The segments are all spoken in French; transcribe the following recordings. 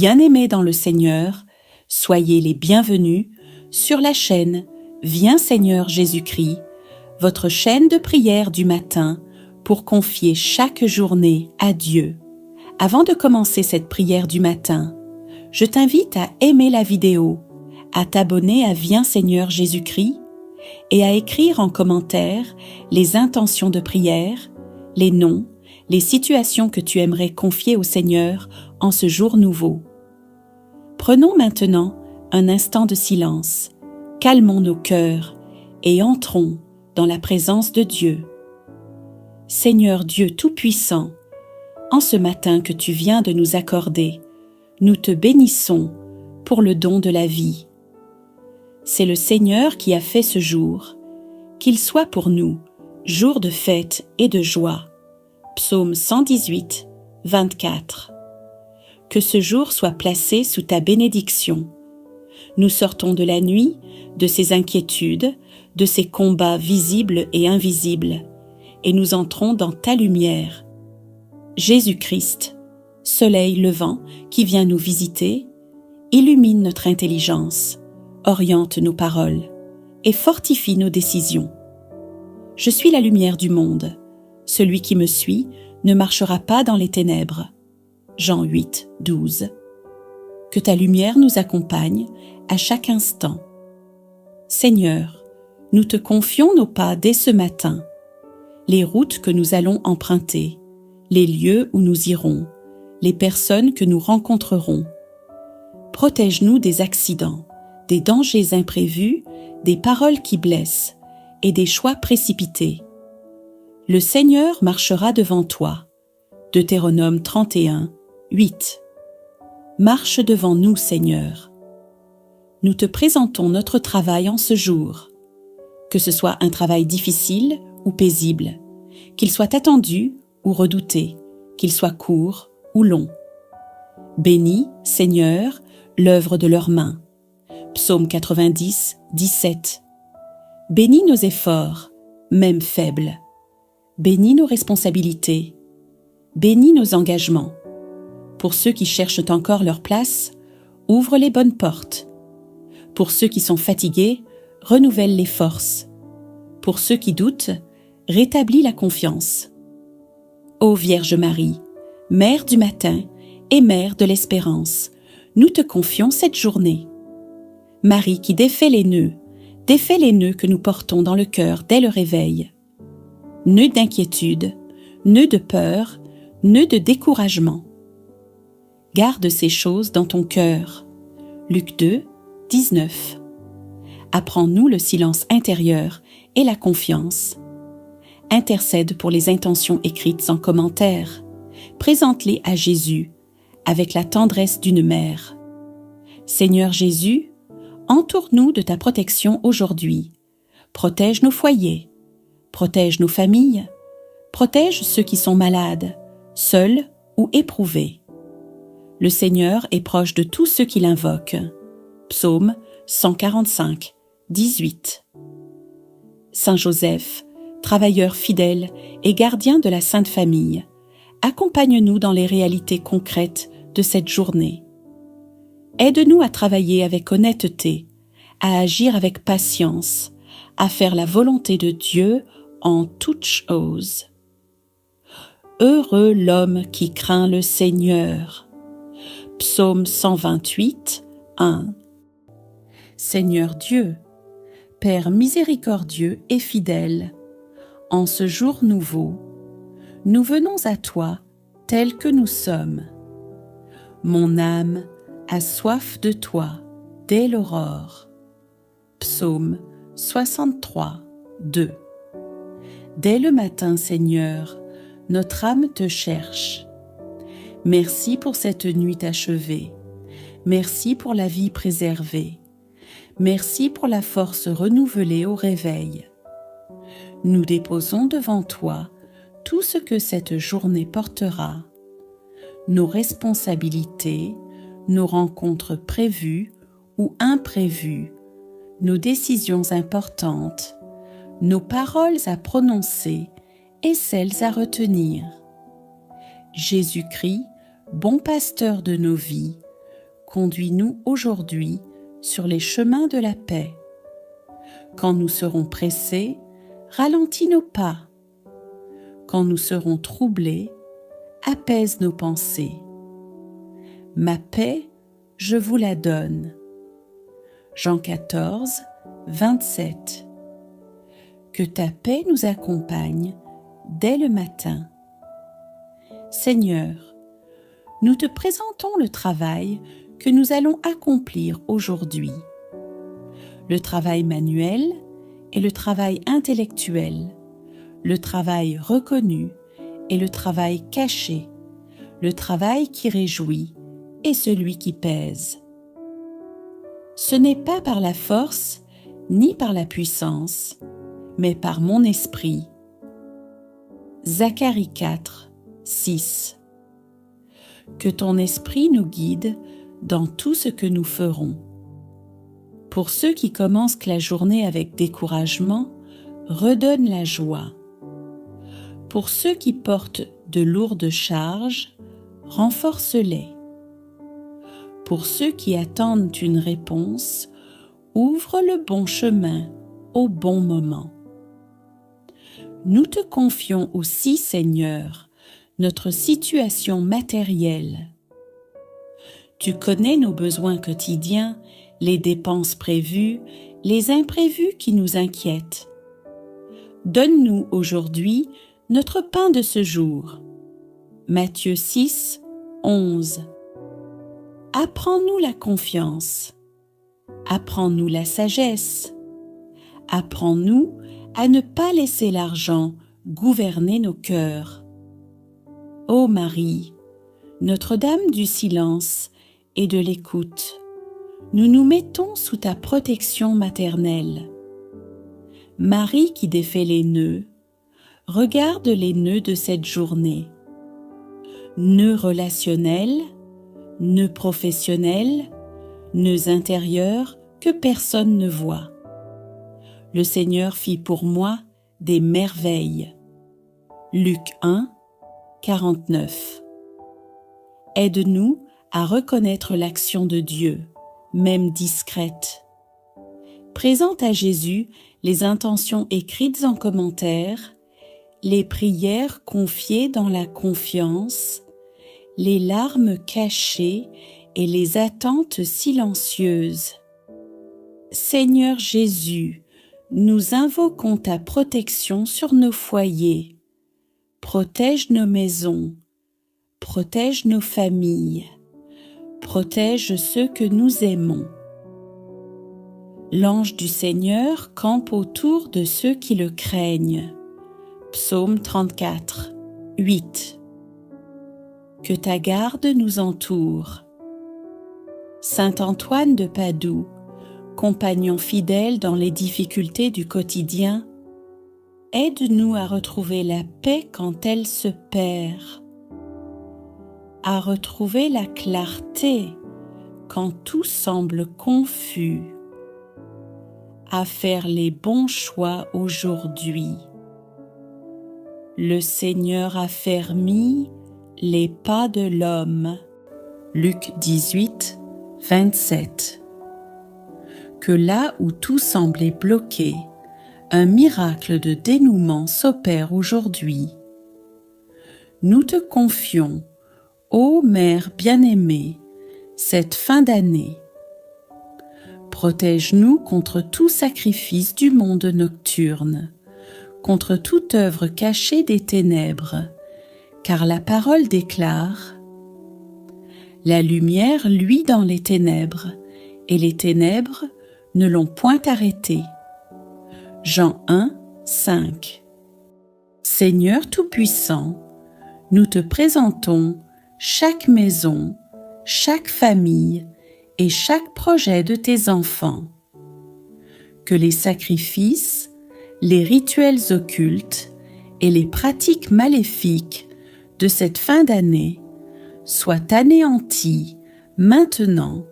Bien-aimés dans le Seigneur, soyez les bienvenus sur la chaîne Viens Seigneur Jésus-Christ, votre chaîne de prière du matin pour confier chaque journée à Dieu. Avant de commencer cette prière du matin, je t'invite à aimer la vidéo, à t'abonner à Viens Seigneur Jésus-Christ et à écrire en commentaire les intentions de prière, les noms, les situations que tu aimerais confier au Seigneur en ce jour nouveau. Prenons maintenant un instant de silence, calmons nos cœurs et entrons dans la présence de Dieu. Seigneur Dieu Tout-Puissant, en ce matin que tu viens de nous accorder, nous te bénissons pour le don de la vie. C'est le Seigneur qui a fait ce jour, qu'il soit pour nous jour de fête et de joie. Psaume 118, 24. Que ce jour soit placé sous ta bénédiction. Nous sortons de la nuit, de ses inquiétudes, de ses combats visibles et invisibles, et nous entrons dans ta lumière. Jésus-Christ, soleil levant qui vient nous visiter, illumine notre intelligence, oriente nos paroles et fortifie nos décisions. Je suis la lumière du monde. Celui qui me suit ne marchera pas dans les ténèbres. Jean 8, 12. Que ta lumière nous accompagne à chaque instant. Seigneur, nous te confions nos pas dès ce matin, les routes que nous allons emprunter, les lieux où nous irons, les personnes que nous rencontrerons. Protège-nous des accidents, des dangers imprévus, des paroles qui blessent et des choix précipités. Le Seigneur marchera devant toi. Deutéronome 31, 8. Marche devant nous, Seigneur. Nous te présentons notre travail en ce jour. Que ce soit un travail difficile ou paisible, qu'il soit attendu ou redouté, qu'il soit court ou long. Bénis, Seigneur, l'œuvre de leurs mains. Psaume 90, 17. Bénis nos efforts, même faibles. Bénis nos responsabilités. Bénis nos engagements. Pour ceux qui cherchent encore leur place, ouvre les bonnes portes. Pour ceux qui sont fatigués, renouvelle les forces. Pour ceux qui doutent, rétablis la confiance. Ô Vierge Marie, Mère du matin et Mère de l'espérance, nous te confions cette journée. Marie qui défait les nœuds que nous portons dans le cœur dès le réveil. Nœuds d'inquiétude, nœuds de peur, nœuds de découragement. Garde ces choses dans ton cœur. Luc 2, 19. Apprends-nous le silence intérieur et la confiance. Intercède pour les intentions écrites sans commentaire. Présente-les à Jésus avec la tendresse d'une mère. Seigneur Jésus, entoure-nous de ta protection aujourd'hui. Protège nos foyers, protège nos familles, protège ceux qui sont malades, seuls ou éprouvés. Le Seigneur est proche de tous ceux qui l'invoquent. Psaume 145, 18. Saint Joseph, travailleur fidèle et gardien de la Sainte Famille, accompagne-nous dans les réalités concrètes de cette journée. Aide-nous à travailler avec honnêteté, à agir avec patience, à faire la volonté de Dieu en toutes choses. Heureux l'homme qui craint le Seigneur. Psaume 128, 1. Seigneur Dieu, Père miséricordieux et fidèle, en ce jour nouveau, nous venons à toi tels que nous sommes. Mon âme a soif de toi dès l'aurore. Psaume 63, 2. Dès le matin, Seigneur, notre âme te cherche. Merci pour cette nuit achevée. Merci pour la vie préservée. Merci pour la force renouvelée au réveil. Nous déposons devant toi tout ce que cette journée portera, nos responsabilités, nos rencontres prévues ou imprévues, nos décisions importantes, nos paroles à prononcer et celles à retenir. Jésus-Christ, bon pasteur de nos vies, conduis-nous aujourd'hui sur les chemins de la paix. Quand nous serons pressés, ralentis nos pas. Quand nous serons troublés, apaise nos pensées. Ma paix, je vous la donne. Jean 14, 27. Que ta paix nous accompagne dès le matin. Seigneur, nous te présentons le travail que nous allons accomplir aujourd'hui. Le travail manuel et le travail intellectuel, le travail reconnu et le travail caché, le travail qui réjouit et celui qui pèse. Ce n'est pas par la force ni par la puissance, mais par mon esprit. Zacharie 4, 6. Que ton esprit nous guide dans tout ce que nous ferons. Pour ceux qui commencent la journée avec découragement, redonne la joie. Pour ceux qui portent de lourdes charges, renforce-les. Pour ceux qui attendent une réponse, ouvre le bon chemin au bon moment. Nous te confions aussi, Seigneur, notre situation matérielle. Tu connais nos besoins quotidiens, les dépenses prévues, les imprévus qui nous inquiètent. Donne-nous aujourd'hui notre pain de ce jour. Matthieu 6, 11. Apprends-nous la confiance. Apprends-nous la sagesse. Apprends-nous à ne pas laisser l'argent gouverner nos cœurs. Ô Marie, Notre-Dame du silence et de l'écoute, nous nous mettons sous ta protection maternelle. Marie qui défait les nœuds, regarde les nœuds de cette journée. Nœuds relationnels, nœuds professionnels, nœuds intérieurs que personne ne voit. Le Seigneur fit pour moi des merveilles. Luc 1, 49. Aide-nous à reconnaître l'action de Dieu, même discrète. Présente à Jésus les intentions écrites en commentaire, les prières confiées dans la confiance, les larmes cachées et les attentes silencieuses. Seigneur Jésus, nous invoquons ta protection sur nos foyers. Protège nos maisons, protège nos familles, protège ceux que nous aimons. L'ange du Seigneur campe autour de ceux qui le craignent. Psaume 34, 8. Que ta garde nous entoure. Saint Antoine de Padoue, compagnon fidèle dans les difficultés du quotidien, aide-nous à retrouver la paix quand elle se perd, à retrouver la clarté quand tout semble confus, à faire les bons choix aujourd'hui. Le Seigneur a fermi les pas de l'homme. Luc 18, 27. Que là où tout semblait bloqué, un miracle de dénouement s'opère aujourd'hui. Nous te confions, ô Mère bien-aimée, cette fin d'année. Protège-nous contre tout sacrifice du monde nocturne, contre toute œuvre cachée des ténèbres, car la parole déclare « La lumière luit dans les ténèbres, et les ténèbres ne l'ont point arrêtée. » Jean 1, 5. Seigneur Tout-Puissant, nous te présentons chaque maison, chaque famille et chaque projet de tes enfants. Que les sacrifices, les rituels occultes et les pratiques maléfiques de cette fin d'année soient anéantis maintenant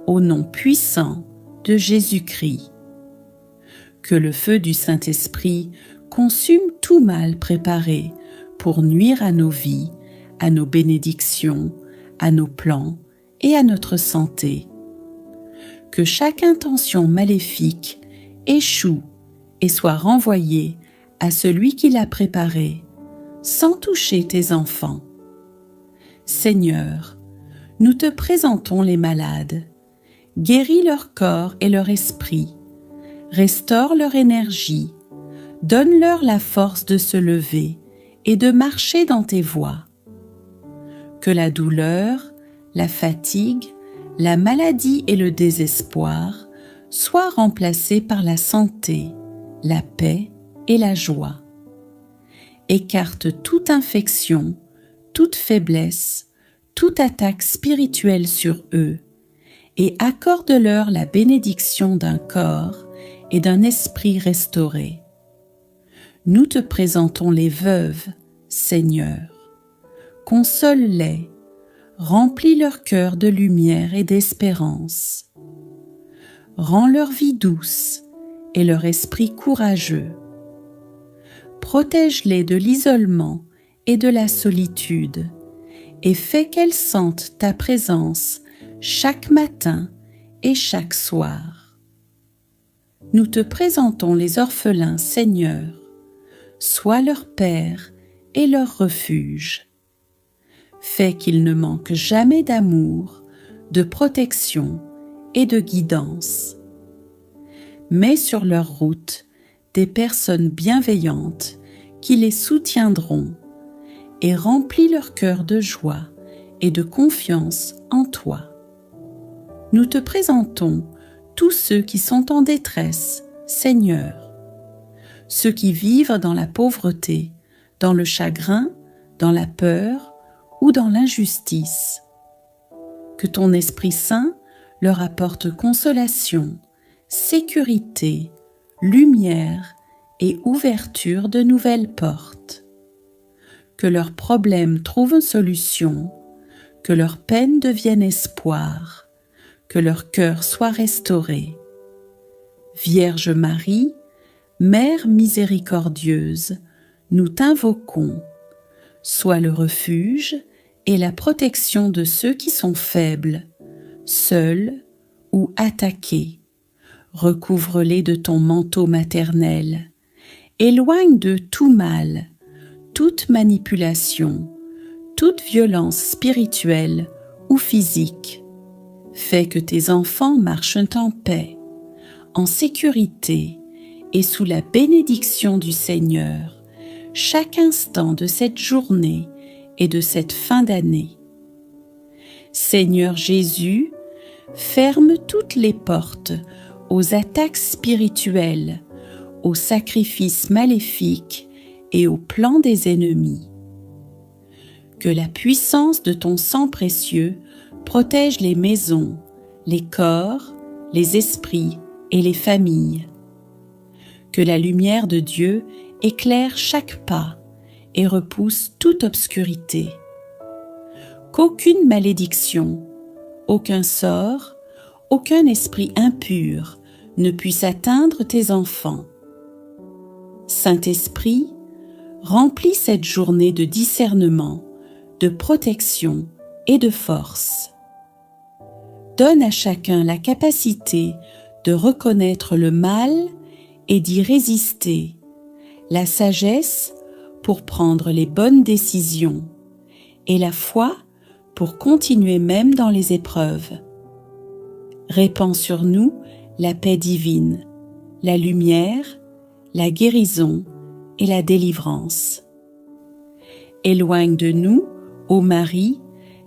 au nom puissant de Jésus-Christ. Que le feu du Saint-Esprit consume tout mal préparé pour nuire à nos vies, à nos bénédictions, à nos plans et à notre santé. Que chaque intention maléfique échoue et soit renvoyée à celui qui l'a préparée, sans toucher tes enfants. Seigneur, nous te présentons les malades. Guéris leur corps et leur esprit. Restaure leur énergie. Donne-leur la force de se lever et de marcher dans tes voies. Que la douleur, la fatigue, la maladie et le désespoir soient remplacés par la santé, la paix et la joie. Écarte toute infection, toute faiblesse, toute attaque spirituelle sur eux et accorde-leur la bénédiction d'un corps et d'un esprit restauré. Nous te présentons les veuves, Seigneur. Console-les, remplis leur cœur de lumière et d'espérance. Rends leur vie douce et leur esprit courageux. Protège-les de l'isolement et de la solitude et fais qu'elles sentent ta présence chaque matin et chaque soir. Nous te présentons les orphelins, Seigneur. Sois leur Père et leur refuge. Fais qu'ils ne manquent jamais d'amour, de protection et de guidance. Mets sur leur route des personnes bienveillantes qui les soutiendront et remplis leur cœur de joie et de confiance en toi. Nous te présentons tous ceux qui sont en détresse, Seigneur, ceux qui vivent dans la pauvreté, dans le chagrin, dans la peur ou dans l'injustice. Que ton Esprit Saint leur apporte consolation, sécurité, lumière et ouverture de nouvelles portes. Que leurs problèmes trouvent une solution, que leurs peines deviennent espoir, que leur cœur soit restauré. Vierge Marie, Mère miséricordieuse, nous t'invoquons. Sois le refuge et la protection de ceux qui sont faibles, seuls ou attaqués. Recouvre-les de ton manteau maternel. Éloigne de tout mal, toute manipulation, toute violence spirituelle ou physique. Fais que tes enfants marchent en paix, en sécurité et sous la bénédiction du Seigneur, chaque instant de cette journée et de cette fin d'année. Seigneur Jésus, ferme toutes les portes aux attaques spirituelles, aux sacrifices maléfiques et aux plans des ennemis. Que la puissance de ton sang précieux protège les maisons, les corps, les esprits et les familles. Que la lumière de Dieu éclaire chaque pas et repousse toute obscurité. Qu'aucune malédiction, aucun sort, aucun esprit impur ne puisse atteindre tes enfants. Saint-Esprit, remplis cette journée de discernement, de protection et de force. Donne à chacun la capacité de reconnaître le mal et d'y résister, la sagesse pour prendre les bonnes décisions et la foi pour continuer même dans les épreuves. Répands sur nous la paix divine, la lumière, la guérison et la délivrance. Éloigne de nous, ô Marie,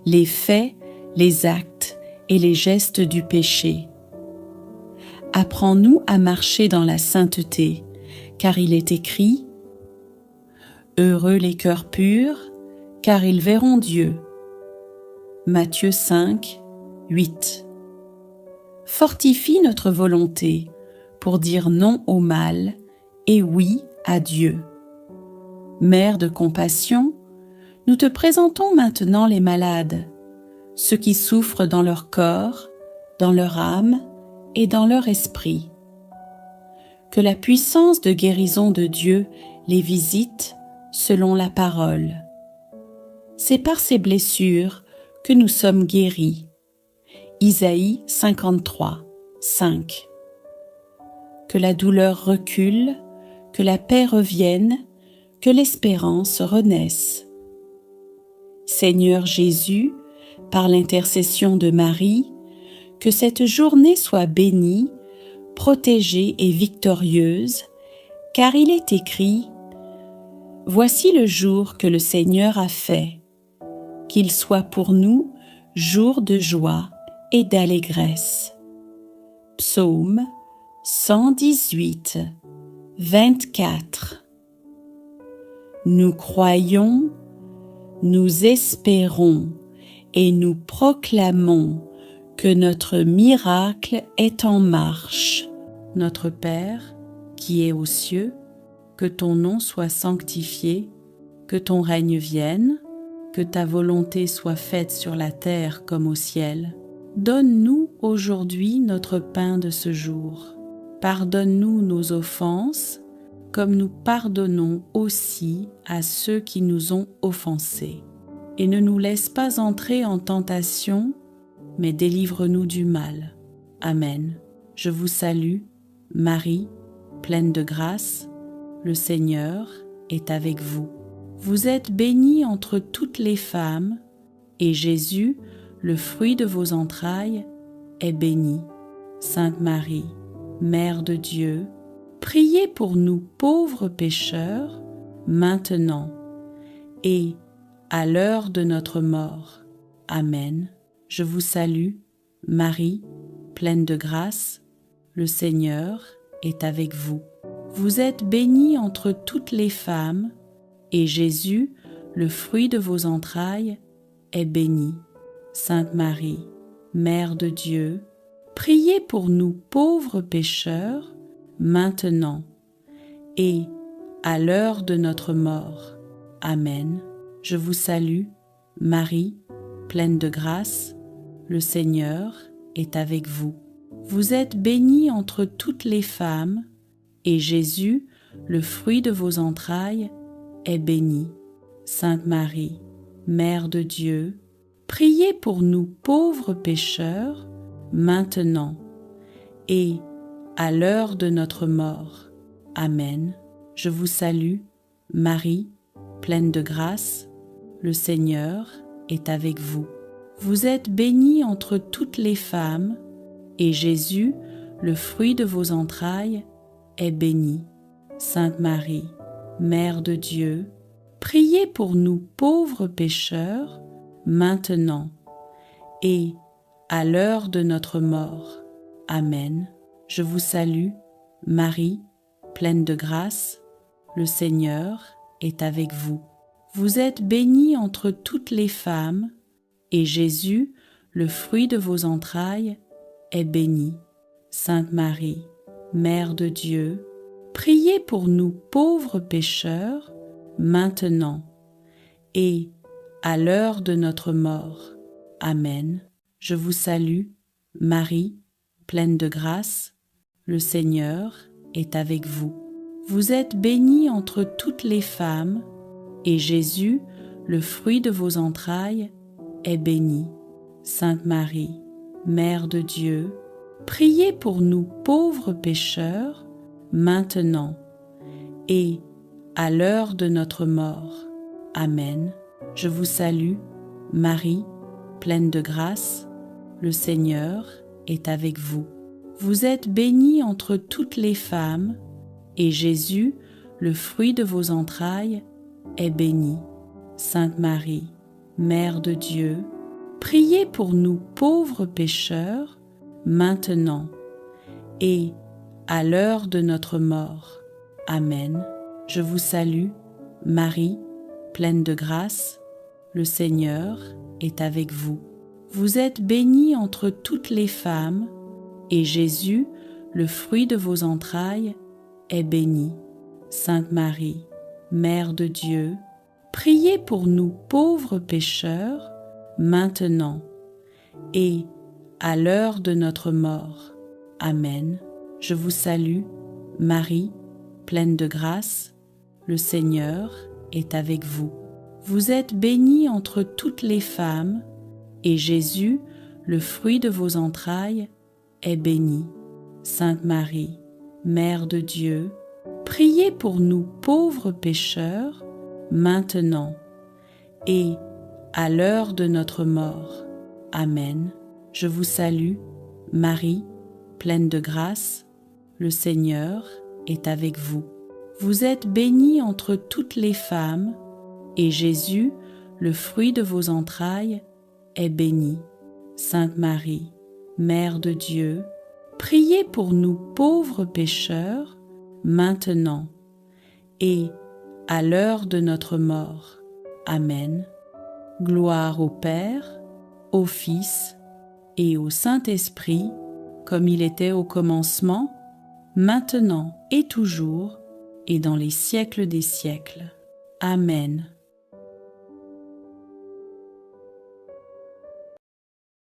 les faits, les actes et les gestes du péché. Apprends-nous à marcher dans la sainteté, car il est écrit « Heureux les cœurs purs, car ils verront Dieu » Matthieu 5, 8. Fortifie notre volonté pour dire non au mal et oui à Dieu. Mère de compassion, nous te présentons maintenant les malades, ceux qui souffrent dans leur corps, dans leur âme et dans leur esprit. Que la puissance de guérison de Dieu les visite selon la parole. C'est par ces blessures que nous sommes guéris. Isaïe 53, 5. Que la douleur recule, que la paix revienne, que l'espérance renaisse. Seigneur Jésus, par l'intercession de Marie, que cette journée soit bénie, protégée et victorieuse, car il est écrit « Voici le jour que le Seigneur a fait, qu'il soit pour nous jour de joie et d'allégresse. » Psaume 118, 24. Nous croyons, nous espérons et nous proclamons que notre miracle est en marche. Notre Père, qui est aux cieux, que ton nom soit sanctifié, que ton règne vienne, que ta volonté soit faite sur la terre comme au ciel. Donne-nous aujourd'hui notre pain de ce jour. Pardonne-nous nos offenses, comme nous pardonnons aussi à ceux qui nous ont offensés. Et ne nous laisse pas entrer en tentation, mais délivre-nous du mal. Amen. Je vous salue, Marie, pleine de grâce, le Seigneur est avec vous. Vous êtes bénie entre toutes les femmes, et Jésus, le fruit de vos entrailles, est béni. Sainte Marie, Mère de Dieu, priez pour nous pauvres pécheurs, maintenant et à l'heure de notre mort. Amen. Je vous salue, Marie, pleine de grâce, le Seigneur est avec vous. Vous êtes bénie entre toutes les femmes, et Jésus, le fruit de vos entrailles, est béni. Sainte Marie, Mère de Dieu, priez pour nous pauvres pécheurs, maintenant et à l'heure de notre mort. Amen. Je vous salue, Marie, pleine de grâce, le Seigneur est avec vous. Vous êtes bénie entre toutes les femmes, et Jésus, le fruit de vos entrailles, est béni. Sainte Marie, Mère de Dieu, priez pour nous pauvres pécheurs, maintenant et à l'heure de notre mort. Amen. Je vous salue, Marie, pleine de grâce, le Seigneur est avec vous. Vous êtes bénie entre toutes les femmes, et Jésus, le fruit de vos entrailles, est béni. Sainte Marie, Mère de Dieu, priez pour nous pauvres pécheurs, maintenant et à l'heure de notre mort. Amen. Je vous salue, Marie, pleine de grâce, le Seigneur est avec vous. Vous êtes bénie entre toutes les femmes, et Jésus, le fruit de vos entrailles, est béni. Sainte Marie, Mère de Dieu, priez pour nous pauvres pécheurs, maintenant et à l'heure de notre mort. Amen. Je vous salue, Marie, pleine de grâce, le Seigneur est avec vous. Vous êtes bénie entre toutes les femmes, et Jésus, le fruit de vos entrailles, est béni. Sainte Marie, Mère de Dieu, priez pour nous pauvres pécheurs, maintenant et à l'heure de notre mort. Amen. Je vous salue, Marie, pleine de grâce, le Seigneur est avec vous. Vous êtes bénie entre toutes les femmes, et Jésus, le fruit de vos entrailles, est béni. Sainte Marie, Mère de Dieu, priez pour nous pauvres pécheurs, maintenant et à l'heure de notre mort. Amen. Je vous salue, Marie, pleine de grâce, le Seigneur est avec vous. Vous êtes bénie entre toutes les femmes, et Jésus, le fruit de vos entrailles, est béni. Sainte Marie, Mère de Dieu, priez pour nous pauvres pécheurs, maintenant et à l'heure de notre mort. Amen. Je vous salue, Marie, pleine de grâce, le Seigneur est avec vous. Vous êtes bénie entre toutes les femmes, et Jésus, le fruit de vos entrailles, est béni. Sainte Marie, Mère de Dieu, priez pour nous pauvres pécheurs, maintenant et à l'heure de notre mort. Amen. Je vous salue, Marie, pleine de grâce, le Seigneur est avec vous. Vous êtes bénie entre toutes les femmes, et Jésus, le fruit de vos entrailles, est béni. Sainte Marie, Mère de Dieu, priez pour nous pauvres pécheurs, maintenant et à l'heure de notre mort. Amen. Gloire au Père, au Fils et au Saint-Esprit, comme il était au commencement, maintenant et toujours, et dans les siècles des siècles. Amen.